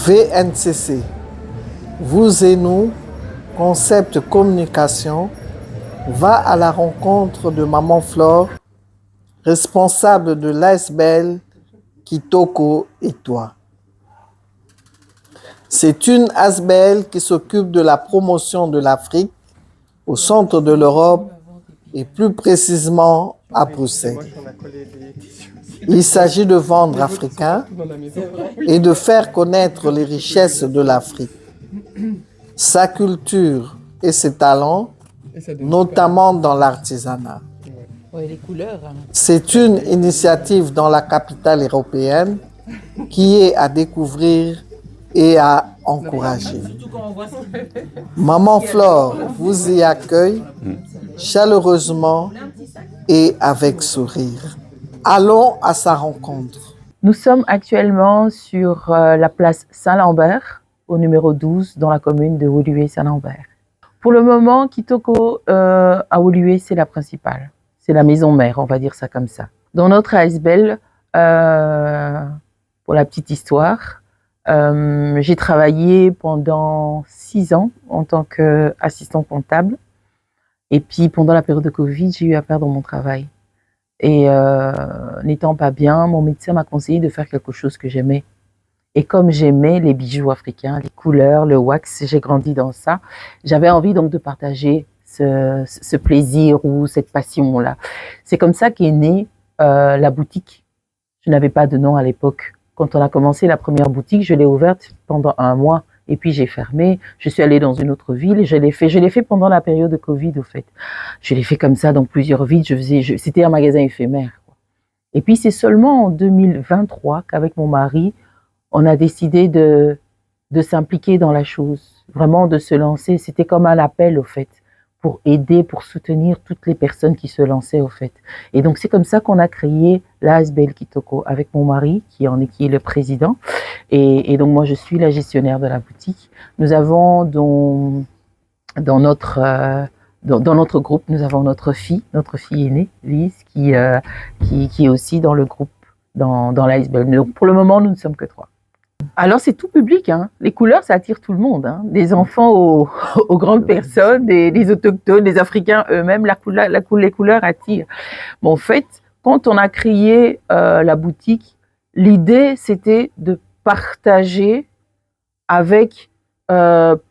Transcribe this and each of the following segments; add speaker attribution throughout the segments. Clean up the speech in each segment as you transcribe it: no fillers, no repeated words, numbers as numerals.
Speaker 1: VNCC, vous et nous, concept communication, va à la rencontre de Maman Flore, responsable de l'ASBEL Kitoko et toi. C'est une ASBEL qui s'occupe de la promotion de l'Afrique au centre de l'Europe et plus précisément à Bruxelles. Il s'agit de vendre africain et de faire connaître les richesses de l'Afrique, sa culture et ses talents, notamment dans l'artisanat. C'est une initiative dans la capitale européenne qui est à découvrir et à encourager. Maman Flore vous y accueille chaleureusement et avec sourire. Allons à sa rencontre.
Speaker 2: Nous sommes actuellement sur la place Saint-Lambert, au numéro 12, dans la commune de Woluwe-Saint-Lambert. Pour le moment, Kitoko à Woluwe, c'est la principale. C'est la maison mère, on va dire ça comme ça. Dans notre ASBEL, pour la petite histoire, j'ai travaillé pendant 6 ans en tant qu'assistant comptable. Et puis, pendant la période de Covid, j'ai eu à perdre mon travail. Et n'étant pas bien, mon médecin m'a conseillé de faire quelque chose que j'aimais. Et comme j'aimais les bijoux africains, les couleurs, le wax, j'ai grandi dans ça, j'avais envie donc de partager ce plaisir ou cette passion-là. C'est comme ça qu'est née la boutique. Je n'avais pas de nom à l'époque. Quand on a commencé la première boutique, je l'ai ouverte pendant 1 mois. Et puis j'ai fermé, je suis allée dans une autre ville, je l'ai fait pendant la période de Covid au fait. Je l'ai fait comme ça dans plusieurs villes, c'était un magasin éphémère. Et puis c'est seulement en 2023 qu'avec mon mari, on a décidé de s'impliquer dans la chose, vraiment de se lancer. C'était comme un appel au fait, pour aider, pour soutenir toutes les personnes qui se lançaient au fait. Et donc c'est comme ça qu'on a créé l'ASBEL Kitoko avec mon mari qui est le président. Et donc moi je suis la gestionnaire de la boutique. Nous avons dans notre groupe, nous avons notre fille aînée, Lise, qui est aussi dans le groupe, dans l'ASBEL. Donc pour le moment, nous ne sommes que 3. Alors c'est tout public, hein. Les couleurs ça attire tout le monde, hein. Des enfants aux grandes personnes, des autochtones, des Africains eux-mêmes, les couleurs attirent. Bon, en fait, quand on a créé la boutique, l'idée c'était de partager avec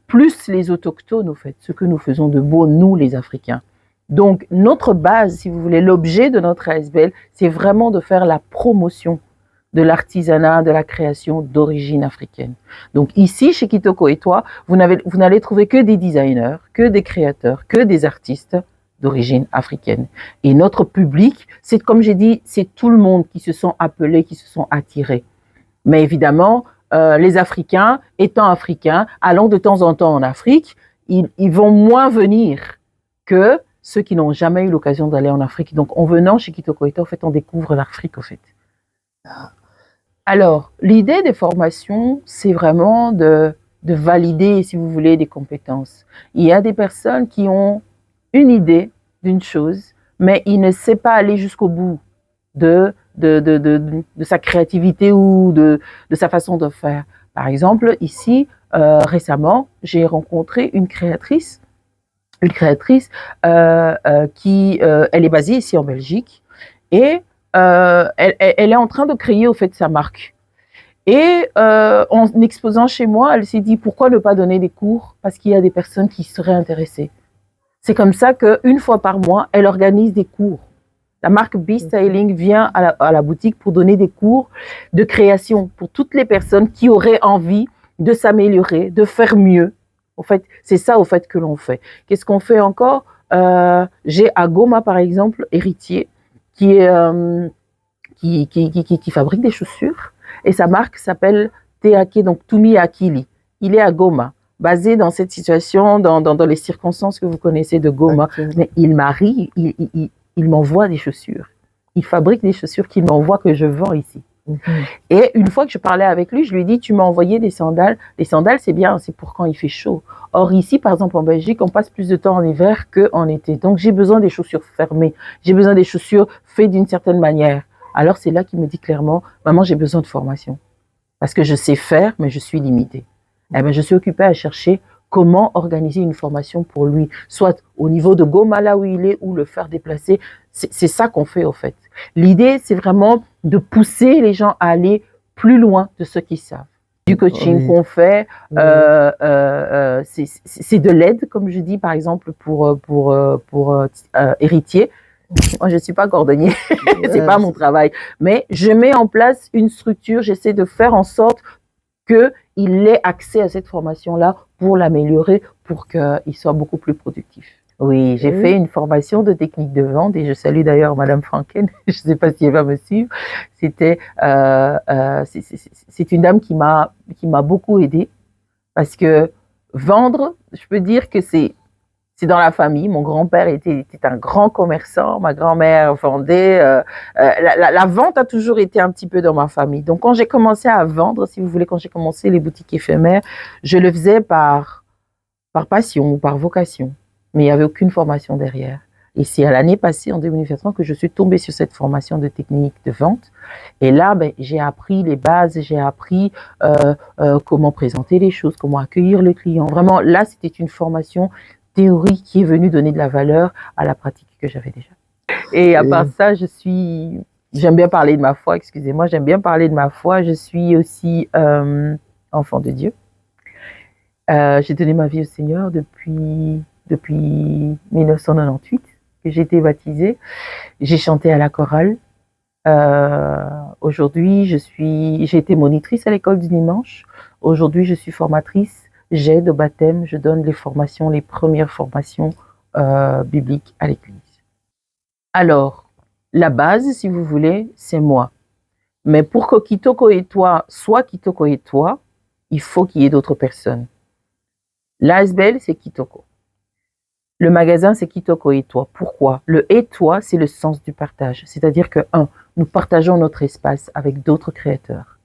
Speaker 2: plus les autochtones, au fait, ce que nous faisons de beau, nous les Africains. Donc notre base, si vous voulez, l'objet de notre ASBEL, c'est vraiment de faire la promotion de l'artisanat, de la création d'origine africaine. Donc ici, chez Kitoko et toi, vous n'allez trouver que des designers, que des créateurs, que des artistes d'origine africaine. Et notre public, c'est comme j'ai dit, c'est tout le monde qui se sont appelés, qui se sont attirés. Mais évidemment, les Africains, étant africains, allant de temps en temps en Afrique, ils vont moins venir que ceux qui n'ont jamais eu l'occasion d'aller en Afrique. Donc en venant chez Kitoko et toi, en fait, on découvre l'Afrique, en fait. Alors, l'idée des formations, c'est vraiment de valider, si vous voulez, des compétences. Il y a des personnes qui ont une idée d'une chose, mais ils ne savent pas aller jusqu'au bout de sa créativité ou de sa façon de faire. Par exemple, ici, récemment, j'ai rencontré une créatrice qui, elle est basée ici en Belgique, et elle est en train de créer au fait sa marque. Et en exposant chez moi, elle s'est dit pourquoi ne pas donner des cours parce qu'il y a des personnes qui seraient intéressées. C'est comme ça qu'une fois par mois, elle organise des cours. La marque B-Styling vient à la boutique pour donner des cours de création pour toutes les personnes qui auraient envie de s'améliorer, de faire mieux. En fait, c'est ça au fait que l'on fait. Qu'est-ce qu'on fait encore? J'ai à Goma par exemple, Héritier, qui fabrique des chaussures et sa marque s'appelle Teake, donc Tumi Akili. Il est à Goma, basé dans cette situation, dans les circonstances que vous connaissez de Goma. Okay. Mais il m'envoie des chaussures. Il fabrique des chaussures qu'il m'envoie que je vends ici. Et une fois que je parlais avec lui, je lui ai dit, tu m'as envoyé des sandales. Les sandales, c'est bien, c'est pour quand il fait chaud. Or ici, par exemple, en Belgique, on passe plus de temps en hiver qu'en été. Donc, j'ai besoin des chaussures fermées. J'ai besoin des chaussures faites d'une certaine manière. Alors, c'est là qu'il me dit clairement, maman, j'ai besoin de formation. parce que je sais faire, mais je suis limitée. Eh bien, je suis occupée à chercher comment organiser une formation pour lui, soit au niveau de Goma, là où il est, ou le faire déplacer. C'est ça qu'on fait, au fait. L'idée, c'est vraiment de pousser les gens à aller plus loin de ce qu'ils savent. Du coaching qu'on fait, c'est de l'aide, comme je dis, par exemple, pour héritier. Moi, je ne suis pas cordonnier, c'est pas mon travail. Mais je mets en place une structure, j'essaie de faire en sorte qu'il ait accès à cette formation-là pour l'améliorer, pour qu'il soit beaucoup plus productif. Oui, j'ai fait une formation de technique de vente et je salue d'ailleurs Madame Franken, je ne sais pas si elle va me suivre. C'est une dame qui m'a beaucoup aidée parce que vendre, je peux dire que c'est dans la famille. Mon grand-père était un grand commerçant, ma grand-mère vendait. La vente a toujours été un petit peu dans ma famille. Donc, quand j'ai commencé à vendre, si vous voulez, quand j'ai commencé les boutiques éphémères, je le faisais par passion ou par vocation. Mais il n'y avait aucune formation derrière. Et c'est à l'année passée, en 2023, que je suis tombée sur cette formation de technique de vente. Et là, j'ai appris les bases, j'ai appris comment présenter les choses, comment accueillir le client. Vraiment, là, c'était une formation théorie qui est venue donner de la valeur à la pratique que j'avais déjà. Et à part ça, j'aime bien parler de ma foi, excusez-moi, j'aime bien parler de ma foi. Je suis aussi enfant de Dieu. J'ai donné ma vie au Seigneur depuis 1998 que j'ai été baptisée. J'ai chanté à la chorale. Aujourd'hui, j'ai été monitrice à l'école du dimanche. Aujourd'hui, je suis formatrice. J'aide au baptême, je donne les premières formations bibliques à l'église. Alors, la base, si vous voulez, c'est moi. Mais pour que Kitoko et toi soit Kitoko et toi, il faut qu'il y ait d'autres personnes. L'ASBL, c'est Kitoko. Le magasin, c'est Kitoko et toi. Pourquoi? Le et toi, c'est le sens du partage. C'est-à-dire que, nous partageons notre espace avec d'autres créateurs.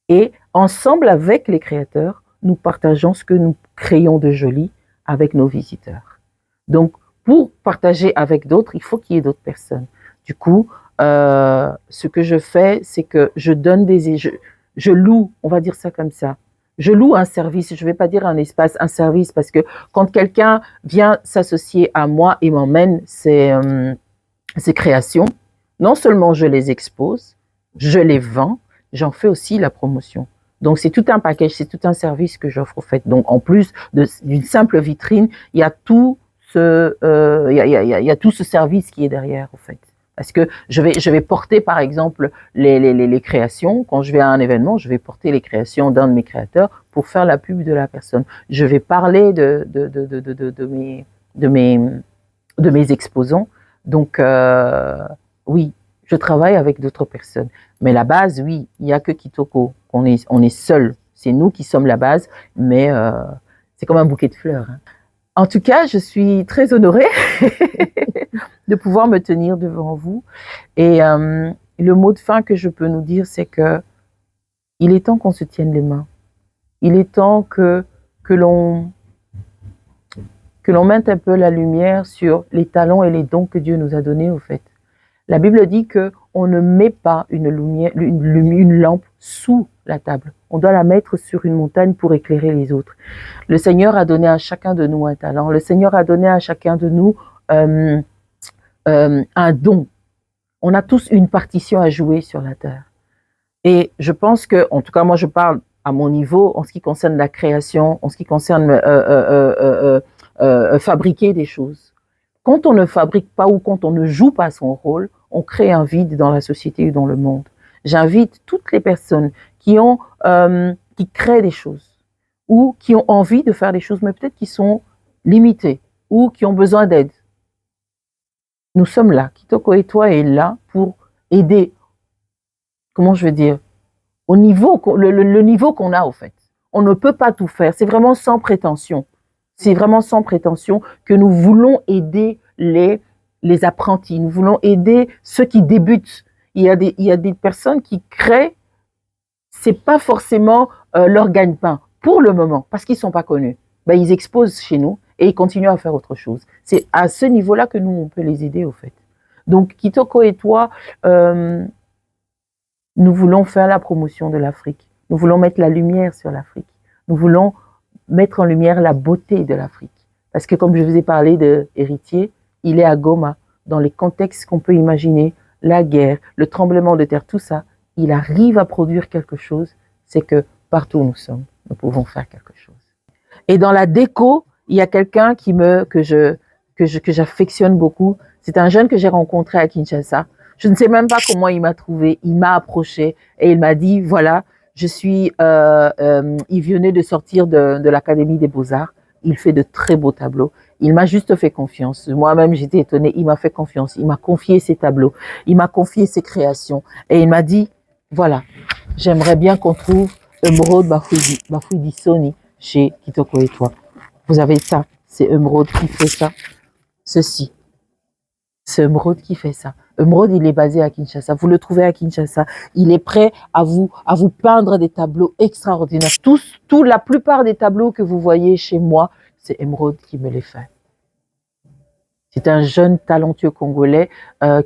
Speaker 2: Et ensemble avec les créateurs, nous partageons ce que nous créons de joli avec nos visiteurs. Donc, pour partager avec d'autres, il faut qu'il y ait d'autres personnes. Du coup, ce que je fais, c'est que je donne je loue, on va dire ça comme ça. Je loue un service, je ne vais pas dire un espace, un service, parce que quand quelqu'un vient s'associer à moi et m'emmène ses créations, non seulement je les expose, je les vends, j'en fais aussi la promotion. Donc, c'est tout un package, c'est tout un service que j'offre au fait. Donc, en plus d'une simple vitrine, il y a tout ce service qui est derrière, au fait. Parce que je vais porter, par exemple, les créations. Quand je vais à un événement, je vais porter les créations d'un de mes créateurs pour faire la pub de la personne. Je vais parler de mes exposants. Donc, oui, je travaille avec d'autres personnes. Mais la base, oui, il n'y a que Kitoko. On est seul. C'est nous qui sommes la base, mais c'est comme un bouquet de fleurs. Hein. En tout cas, je suis très honorée de pouvoir me tenir devant vous. Et le mot de fin que je peux nous dire, c'est que il est temps qu'on se tienne les mains. Il est temps que l'on mette un peu la lumière sur les talents et les dons que Dieu nous a donnés, au fait. La Bible dit qu'on ne met pas une lampe sous la table. On doit la mettre sur une montagne pour éclairer les autres. Le Seigneur a donné à chacun de nous un talent. Le Seigneur a donné à chacun de nous un don. On a tous une partition à jouer sur la terre. Et je pense que, en tout cas, moi je parle à mon niveau en ce qui concerne la création, en ce qui concerne fabriquer des choses. Quand on ne fabrique pas ou quand on ne joue pas son rôle, on crée un vide dans la société ou dans le monde. J'invite toutes les personnes qui créent des choses ou qui ont envie de faire des choses, mais peut-être qui sont limitées ou qui ont besoin d'aide. Nous sommes là. Kitoko et toi est là pour aider. Comment je veux dire? Au niveau, le niveau qu'on a, au fait. On ne peut pas tout faire. C'est vraiment sans prétention. C'est vraiment sans prétention que nous voulons aider les apprentis. Nous voulons aider ceux qui débutent. Il y a des personnes qui créent, c'est pas forcément leur gagne-pain pour le moment, parce qu'ils sont pas connus. Ils exposent chez nous et ils continuent à faire autre chose. C'est à ce niveau-là que nous, on peut les aider, au fait. Donc, Kitoko et toi, nous voulons faire la promotion de l'Afrique. Nous voulons mettre la lumière sur l'Afrique. Nous voulons mettre en lumière la beauté de l'Afrique. Parce que comme je vous ai parlé de Héritier, il est à Goma, dans les contextes qu'on peut imaginer, la guerre, le tremblement de terre, tout ça, il arrive à produire quelque chose, c'est que partout où nous sommes, nous pouvons faire quelque chose. Et dans la déco, il y a quelqu'un que j'affectionne beaucoup. C'est un jeune que j'ai rencontré à Kinshasa. Je ne sais même pas comment il m'a trouvé. Il m'a approché et il m'a dit, voilà, il venait de sortir de l'Académie des Beaux-Arts. Il fait de très beaux tableaux. Il m'a juste fait confiance. Moi-même, j'étais étonnée. Il m'a fait confiance. Il m'a confié ses tableaux. Il m'a confié ses créations. Et il m'a dit, voilà, j'aimerais bien qu'on trouve Emeraude Bafouidi Soni chez Kitoko et toi. Vous avez ça. C'est Emeraude qui fait ça. Ceci. C'est Emeraude qui fait ça. Emeraude, il est basé à Kinshasa. Vous le trouvez à Kinshasa. Il est prêt à vous peindre des tableaux extraordinaires. La plupart des tableaux que vous voyez chez moi, c'est Emeraude qui me les fait. C'est un jeune talentueux Congolais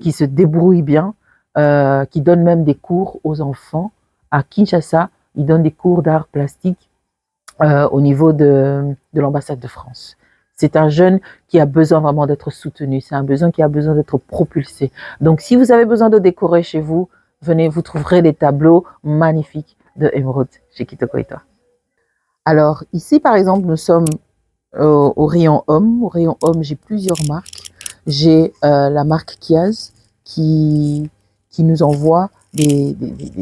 Speaker 2: qui se débrouille bien, qui donne même des cours aux enfants. À Kinshasa, il donne des cours d'art plastique au niveau de l'ambassade de France. C'est un jeune qui a besoin vraiment d'être soutenu. C'est un besoin qui a besoin d'être propulsé. Donc, si vous avez besoin de décorer chez vous, venez, vous trouverez des tableaux magnifiques de Emeraude chez Kitoko et toi. Alors, ici, par exemple, nous sommes au rayon homme. Au rayon homme, j'ai plusieurs marques. J'ai la marque Kiaz qui nous envoie des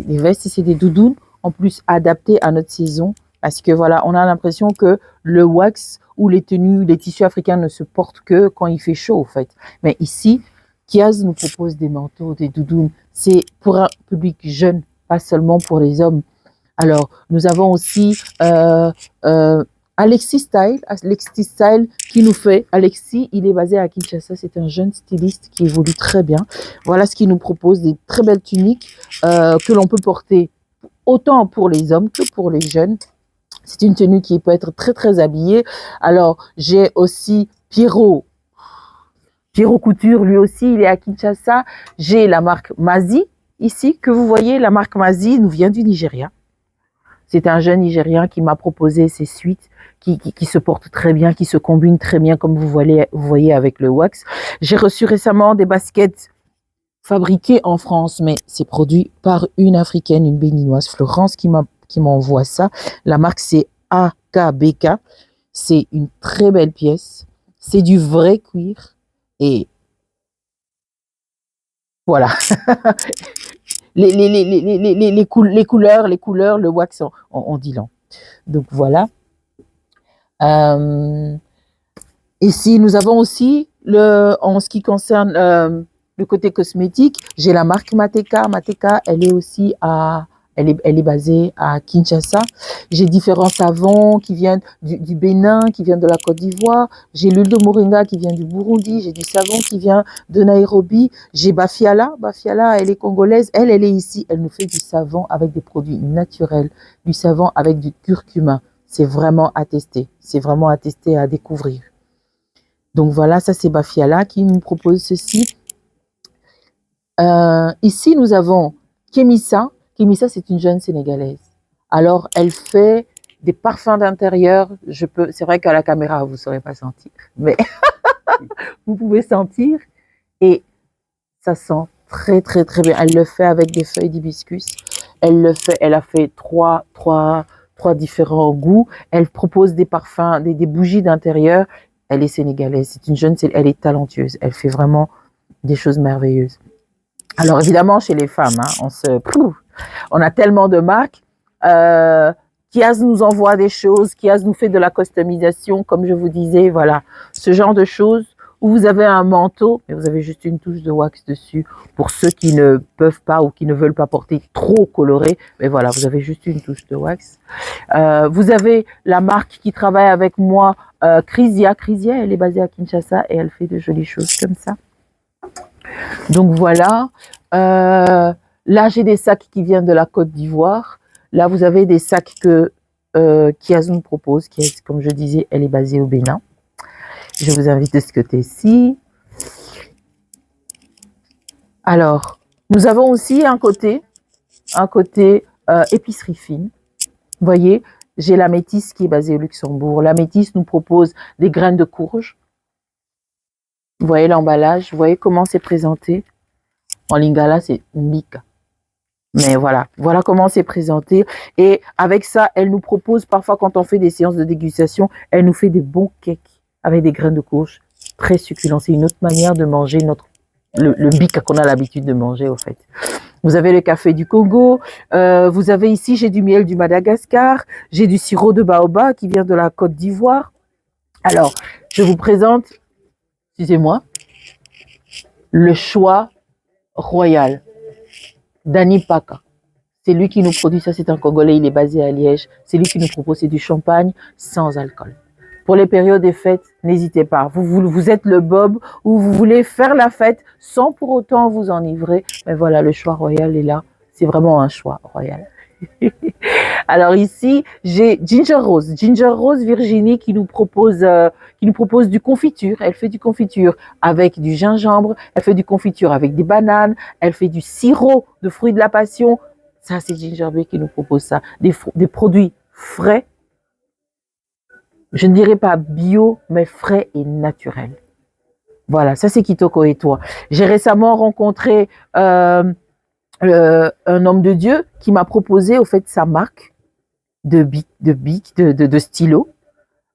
Speaker 2: vestes. C'est des doudounes, en plus adaptées à notre saison. Parce que voilà, on a l'impression que le wax ou les tenues, les tissus africains ne se portent que quand il fait chaud, en fait. Mais ici, Kiaz nous propose des manteaux, des doudounes. C'est pour un public jeune, pas seulement pour les hommes. Alors, nous avons aussi Alexis Style qui nous fait. Alexis, il est basé à Kinshasa. C'est un jeune styliste qui évolue très bien. Voilà ce qu'il nous propose, des très belles tuniques que l'on peut porter autant pour les hommes que pour les jeunes. C'est une tenue qui peut être très, très habillée. Alors, j'ai aussi Pierrot Couture, lui aussi, il est à Kinshasa. J'ai la marque Mazi, ici, que vous voyez. La marque Mazi nous vient du Nigeria. C'est un jeune Nigérien qui m'a proposé ces suites qui se portent très bien, qui se combinent très bien, comme vous voyez avec le wax. J'ai reçu récemment des baskets fabriquées en France, mais c'est produit par une Africaine, une Béninoise, Florence, qui m'envoie ça. La marque, c'est AKBK. C'est une très belle pièce. C'est du vrai cuir. Et voilà. les couleurs, le wax, on dit long. Donc voilà. Ici, nous avons aussi, en ce qui concerne le côté cosmétique, j'ai la marque Mateka. Mateka, elle est aussi elle est basée à Kinshasa. J'ai différents savons qui viennent du Bénin, qui viennent de la Côte d'Ivoire. J'ai l'huile de moringa qui vient du Burundi. J'ai du savon qui vient de Nairobi. J'ai Bafiala. Bafiala, elle est congolaise. Elle est ici. Elle nous fait du savon avec des produits naturels. Du savon avec du curcuma. C'est vraiment à tester. C'est vraiment à tester, à découvrir. Donc voilà, ça c'est Bafiala qui nous propose ceci. Ici, nous avons Kemissa. Kemissa, c'est une jeune Sénégalaise. Alors, elle fait des parfums d'intérieur. C'est vrai qu'à la caméra, vous ne saurez pas sentir, mais vous pouvez sentir et ça sent très, très, très bien. Elle le fait avec des feuilles d'hibiscus. Elle a fait trois différents goûts. Elle propose des parfums, des bougies d'intérieur. Elle est sénégalaise. C'est une jeune, elle est talentueuse. Elle fait vraiment des choses merveilleuses. Alors, évidemment, chez les femmes, on a tellement de marques. Kiaz nous envoie des choses. Kiaz nous fait de la customisation, comme je vous disais. Voilà, ce genre de choses où vous avez un manteau, mais vous avez juste une touche de wax dessus. Pour ceux qui ne peuvent pas ou qui ne veulent pas porter trop coloré, mais voilà, vous avez juste une touche de wax. Vous avez la marque qui travaille avec moi, Crisia. Crisia, elle est basée à Kinshasa et elle fait de jolies choses comme ça. Donc voilà. Là, j'ai des sacs qui viennent de la Côte d'Ivoire. Là, vous avez des sacs que Kiaz nous propose. Kiaz, comme je disais, elle est basée au Bénin. Je vous invite de ce côté-ci. Alors, nous avons aussi un côté épicerie fine. Vous voyez, j'ai la métisse qui est basée au Luxembourg. La métisse nous propose des graines de courge. Vous voyez l'emballage, vous voyez comment c'est présenté. En lingala, c'est mbika. Mais voilà, voilà comment c'est présenté. Et avec ça, elle nous propose, parfois quand on fait des séances de dégustation, elle nous fait des bons cakes avec des graines de courge très succulents. C'est une autre manière de manger le mbika qu'on a l'habitude de manger, au fait. Vous avez le café du Congo, vous avez ici, j'ai du miel du Madagascar, j'ai du sirop de baobab qui vient de la Côte d'Ivoire. Alors, je vous présente, excusez-moi, le choix royal d'Annie Paka. C'est lui qui nous produit ça, c'est un Congolais, il est basé à Liège. C'est lui qui nous propose, c'est du champagne sans alcool. Pour les périodes des fêtes, n'hésitez pas. Vous êtes le bob ou vous voulez faire la fête sans pour autant vous enivrer. Mais voilà, le choix royal est là. C'est vraiment un choix royal. Alors ici, j'ai Ginger Rose Virginie qui nous propose du confiture. Elle fait du confiture avec du gingembre, elle fait du confiture avec des bananes, elle fait du sirop de fruits de la passion. Ça, c'est Ginger Bay qui nous propose ça. Des produits frais, je ne dirais pas bio, mais frais et naturels. Voilà, ça c'est Kitoko et toi. J'ai récemment rencontré un homme de Dieu qui m'a proposé au fait sa marque de stylo,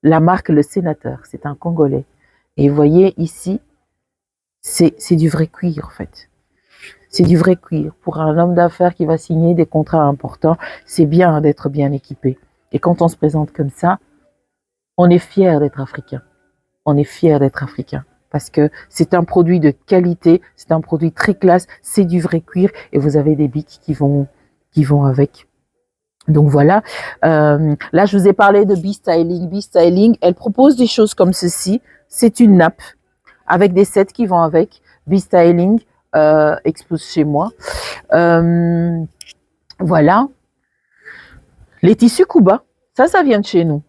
Speaker 2: la marque Le Sénateur. C'est un Congolais. Et vous voyez ici, c'est du vrai cuir en fait. C'est du vrai cuir. Pour un homme d'affaires qui va signer des contrats importants, c'est bien d'être bien équipé. Et quand on se présente comme ça, on est fier d'être africain. On est fier d'être africain. Parce que c'est un produit de qualité, c'est un produit très classe, c'est du vrai cuir et vous avez des bics qui vont avec. Donc voilà, là je vous ai parlé de B-Styling. B-Styling, elle propose des choses comme ceci. C'est une nappe avec des sets qui vont avec. B-Styling expose chez moi. Voilà. Les tissus Kuba, ça vient de chez nous.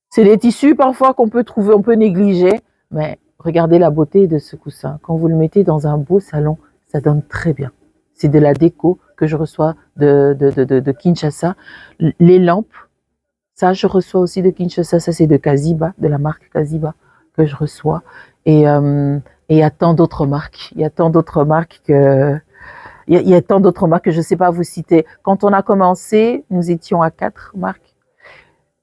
Speaker 2: C'est des tissus parfois qu'on peut trouver, on peut négliger, mais regardez la beauté de ce coussin. Quand vous le mettez dans un beau salon, ça donne très bien. C'est de la déco que je reçois de Kinshasa. Les lampes, ça je reçois aussi de Kinshasa. Ça c'est de Kaziba, de la marque Kaziba que je reçois. Et il y a tant d'autres marques. Il y a tant d'autres marques que je ne sais pas vous citer. Quand on a commencé, nous étions à 4 marques.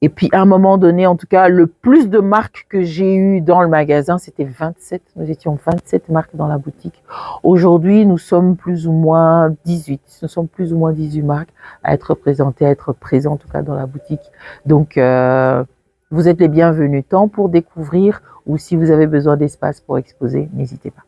Speaker 2: Et puis, à un moment donné, en tout cas, le plus de marques que j'ai eu dans le magasin, c'était 27. Nous étions 27 marques dans la boutique. Aujourd'hui, nous sommes plus ou moins 18. Nous sommes plus ou moins 18 marques à être présentées, à être présents, en tout cas, dans la boutique. Donc, vous êtes les bienvenus, tant pour découvrir ou si vous avez besoin d'espace pour exposer, n'hésitez pas.